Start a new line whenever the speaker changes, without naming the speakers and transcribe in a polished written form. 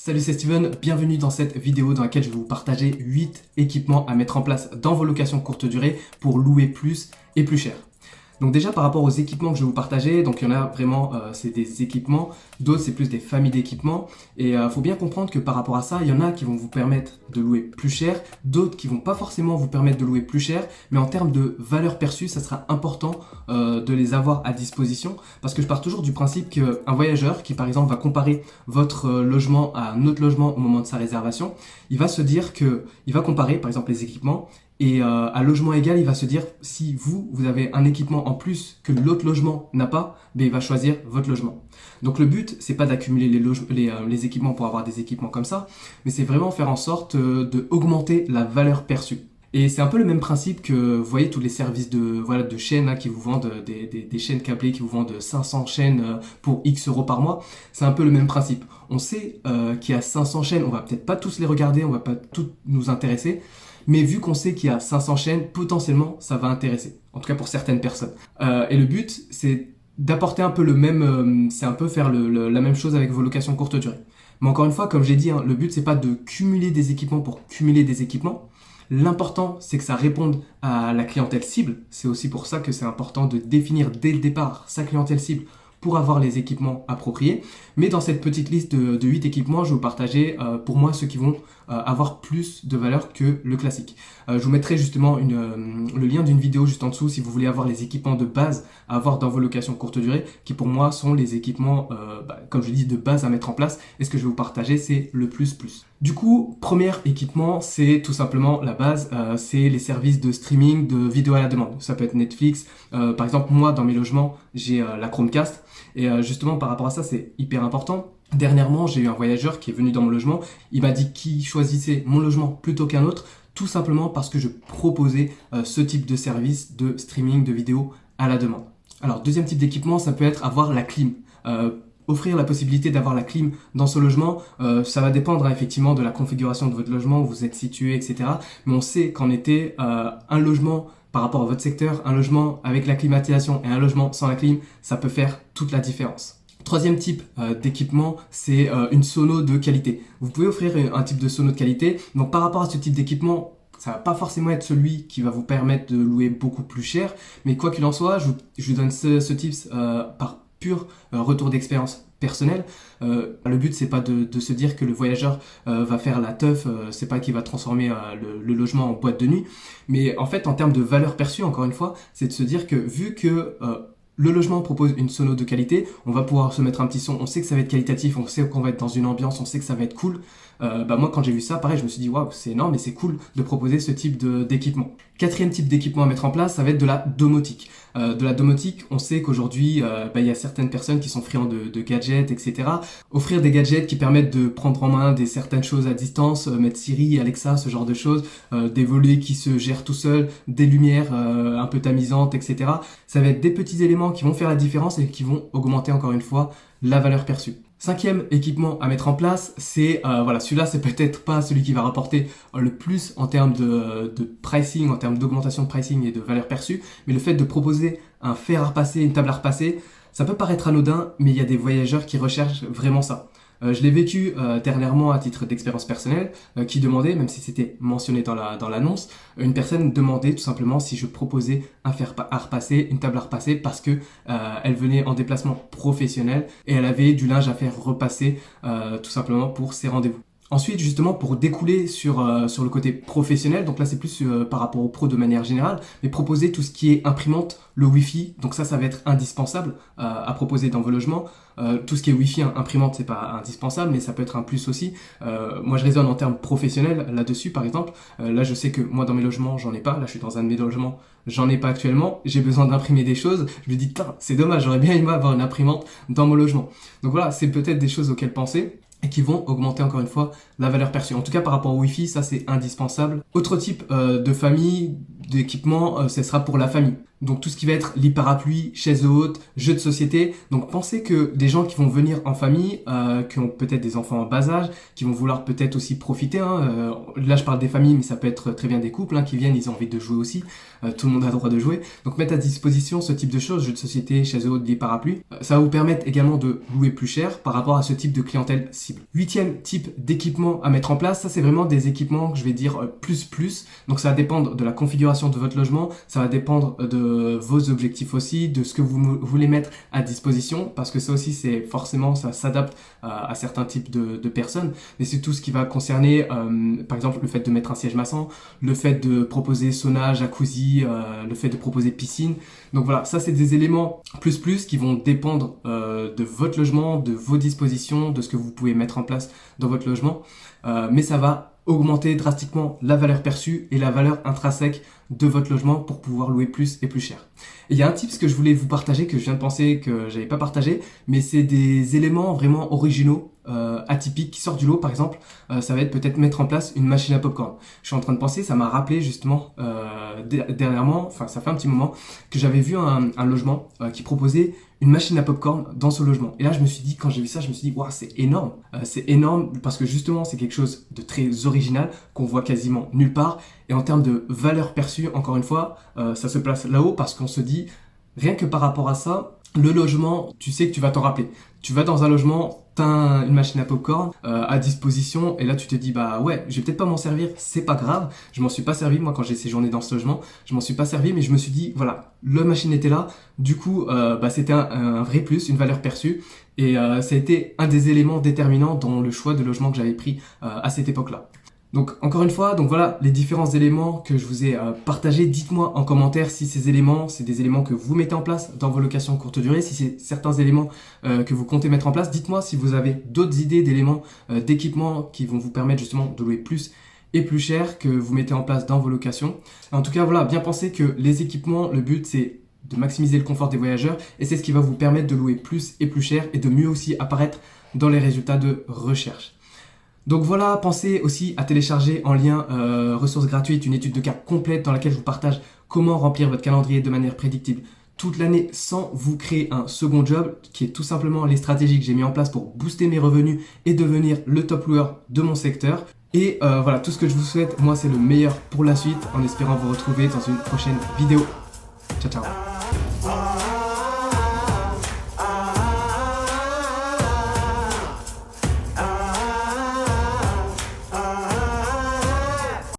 Salut, c'est Steven, bienvenue dans cette vidéo dans laquelle je vais vous partager 8 équipements à mettre en place dans vos locations courte durée pour louer plus et plus cher. Donc déjà par rapport aux équipements que je vais vous partager, donc il y en a vraiment, c'est des équipements, d'autres c'est plus des familles d'équipements. Et faut bien comprendre que par rapport à ça, il y en a qui vont vous permettre de louer plus cher, d'autres qui vont pas forcément vous permettre de louer plus cher, mais en termes de valeur perçue, ça sera important de les avoir à disposition, parce que je pars toujours du principe qu'un voyageur qui par exemple va comparer votre logement à un autre logement au moment de sa réservation, il va se dire que, il va comparer par exemple les équipements. Et à logement égal, il va se dire, si vous avez un équipement en plus que l'autre logement n'a pas, ben il va choisir votre logement. Donc le but, c'est pas d'accumuler les équipements pour avoir des équipements comme ça, mais c'est vraiment faire en sorte de augmenter la valeur perçue. Et c'est un peu le même principe que, vous voyez, tous les services de chaînes là, qui vous vendent des chaînes câblées, qui vous vendent 500 chaînes pour X euros par mois. C'est un peu le même principe. On sait qu'il y a 500 chaînes, on va peut-être pas tous les regarder, on va pas toutes nous intéresser. Mais vu qu'on sait qu'il y a 500 chaînes, potentiellement, ça va intéresser. En tout cas pour certaines personnes. Et le but, c'est d'apporter un peu le même... c'est un peu faire la même chose avec vos locations courte durée. Mais encore une fois, comme j'ai dit, hein, le but, c'est pas de cumuler des équipements pour cumuler des équipements. L'important, c'est que ça réponde à la clientèle cible. C'est aussi pour ça que c'est important de définir dès le départ sa clientèle cible pour avoir les équipements appropriés. Mais dans cette petite liste de 8 équipements, je vais vous partager pour moi ceux qui vont avoir plus de valeur que le classique. Je vous mettrai justement le lien d'une vidéo juste en dessous si vous voulez avoir les équipements de base à avoir dans vos locations courte durée, qui pour moi sont les équipements, comme je dis, de base à mettre en place. Et ce que je vais vous partager, c'est le plus. Du coup, premier équipement, c'est tout simplement la base, c'est les services de streaming de vidéos à la demande. Ça peut être Netflix. Par exemple, moi, dans mes logements, j'ai la Chromecast. Et justement, par rapport à ça, c'est hyper important. Dernièrement, j'ai eu un voyageur qui est venu dans mon logement. Il m'a dit qu'il choisissait mon logement plutôt qu'un autre, tout simplement parce que je proposais ce type de service de streaming de vidéos à la demande. Alors, deuxième type d'équipement, ça peut être avoir la clim. Offrir la possibilité d'avoir la clim dans ce logement, ça va dépendre effectivement de la configuration de votre logement, où vous êtes situé, etc. Mais on sait qu'en été, un logement par rapport à votre secteur, un logement avec la climatisation et un logement sans la clim, ça peut faire toute la différence. Troisième type d'équipement, c'est une sono de qualité. Vous pouvez offrir un type de sono de qualité. Donc par rapport à ce type d'équipement, ça va pas forcément être celui qui va vous permettre de louer beaucoup plus cher. Mais quoi qu'il en soit, je vous donne ce tips par pur retour d'expérience personnel. Le but, c'est pas de se dire que le voyageur va faire la teuf, c'est pas qu'il va transformer le logement en boîte de nuit. Mais en fait, en termes de valeur perçue, encore une fois, c'est de se dire que vu que le logement propose une sono de qualité, on va pouvoir se mettre un petit son, on sait que ça va être qualitatif, on sait qu'on va être dans une ambiance, on sait que ça va être cool. Moi quand j'ai vu ça, pareil, je me suis dit waouh, c'est énorme et c'est cool de proposer ce type d'équipement. Quatrième type d'équipement à mettre en place, ça va être de la domotique. De la domotique, on sait qu'aujourd'hui, il y a certaines personnes qui sont friands de gadgets, etc. Offrir des gadgets qui permettent de prendre en main certaines choses à distance, mettre Siri, Alexa, ce genre de choses, des volets qui se gèrent tout seuls, des lumières un peu tamisantes, etc. Ça va être des petits éléments qui vont faire la différence et qui vont augmenter encore une fois la valeur perçue. Cinquième équipement à mettre en place, c'est celui-là c'est peut-être pas celui qui va rapporter le plus en termes de pricing, en termes d'augmentation de pricing et de valeur perçue, mais le fait de proposer un fer à repasser, une table à repasser, ça peut paraître anodin, mais il y a des voyageurs qui recherchent vraiment ça. Je l'ai vécu dernièrement à titre d'expérience personnelle, qui demandait, même si c'était mentionné dans l'annonce, une personne demandait tout simplement si je proposais un fer à repasser, une table à repasser, parce que elle venait en déplacement professionnel et elle avait du linge à faire repasser tout simplement pour ses rendez-vous. Ensuite, justement, pour découler sur le côté professionnel, donc là c'est plus par rapport aux pros de manière générale, mais proposer tout ce qui est imprimante, le Wi-Fi, donc ça va être indispensable à proposer dans vos logements. Tout ce qui est Wi-Fi, imprimante, c'est pas indispensable, mais ça peut être un plus aussi. Moi, je raisonne en termes professionnels là-dessus, par exemple. Là, je sais que moi, dans mes logements, j'en ai pas. Là, je suis dans un de mes logements, j'en ai pas actuellement. J'ai besoin d'imprimer des choses. Je me dis, putain, c'est dommage, j'aurais bien aimé avoir une imprimante dans mon logement. Donc voilà, c'est peut-être des choses auxquelles penser et qui vont augmenter encore une fois la valeur perçue. En tout cas, par rapport au Wi-Fi, ça c'est indispensable. Autre type de famille, d'équipement, ce sera pour la famille. Donc tout ce qui va être lit parapluie, chaise haute, jeux de société. Donc pensez que des gens qui vont venir en famille, qui ont peut-être des enfants en bas âge, qui vont vouloir peut-être aussi profiter. Là je parle des familles, mais ça peut être très bien des couples qui viennent, ils ont envie de jouer aussi. Tout le monde a le droit de jouer. Donc mettre à disposition ce type de choses, jeux de société, chaise haute, lit parapluie. Ça va vous permettre également de louer plus cher par rapport à ce type de clientèle cible. 8e type d'équipement à mettre en place, ça c'est vraiment des équipements que je vais dire plus. Donc ça va dépendre de la configuration de votre logement, ça va dépendre de vos objectifs aussi, de ce que vous voulez mettre à disposition, parce que ça aussi c'est forcément, ça s'adapte à certains types de personnes, mais c'est tout ce qui va concerner par exemple le fait de mettre un siège massant, le fait de proposer sauna, jacuzzi, le fait de proposer piscine. Donc voilà, ça c'est des éléments plus qui vont dépendre de votre logement, de vos dispositions, de ce que vous pouvez mettre en place dans votre logement, mais ça va augmenter drastiquement la valeur perçue et la valeur intrinsèque de votre logement pour pouvoir louer plus et plus cher. Et il y a un tips que je voulais vous partager, que je viens de penser que j'avais pas partagé, mais c'est des éléments vraiment originaux, atypiques, qui sortent du lot. Par exemple, ça va être peut-être mettre en place une machine à popcorn. Je suis en train de penser, ça m'a rappelé justement dernièrement, enfin ça fait un petit moment, que j'avais vu un logement qui proposait une machine à popcorn dans ce logement. Et là, je me suis dit, quand j'ai vu ça, je me suis dit, waouh, c'est énorme. C'est énorme parce que justement, c'est quelque chose de très original qu'on voit quasiment nulle part. Et en termes de valeur perçue, encore une fois, ça se place là-haut parce qu'on se dit, rien que par rapport à ça, le logement, tu sais que tu vas t'en rappeler. Tu vas dans un logement, t'as une machine à popcorn à disposition et là tu te dis bah ouais, je vais peut-être pas m'en servir, c'est pas grave. Je m'en suis pas servi moi quand j'ai séjourné dans ce logement, je m'en suis pas servi, mais je me suis dit voilà, la machine était là, du coup c'était un vrai plus, une valeur perçue et ça a été un des éléments déterminants dans le choix de logement que j'avais pris à cette époque-là. Donc encore une fois, donc voilà les différents éléments que je vous ai partagés. Dites-moi en commentaire si ces éléments, c'est des éléments que vous mettez en place dans vos locations courte durée, si c'est certains éléments que vous comptez mettre en place. Dites-moi si vous avez d'autres idées d'éléments d'équipement qui vont vous permettre justement de louer plus et plus cher que vous mettez en place dans vos locations. En tout cas, voilà, bien penser que les équipements, le but c'est de maximiser le confort des voyageurs et c'est ce qui va vous permettre de louer plus et plus cher et de mieux aussi apparaître dans les résultats de recherche. Donc voilà, pensez aussi à télécharger en lien ressources gratuites, une étude de cas complète dans laquelle je vous partage comment remplir votre calendrier de manière prédictible toute l'année sans vous créer un second job, qui est tout simplement les stratégies que j'ai mis en place pour booster mes revenus et devenir le top loueur de mon secteur. Et voilà, tout ce que je vous souhaite, moi c'est le meilleur pour la suite, en espérant vous retrouver dans une prochaine vidéo. Ciao ciao.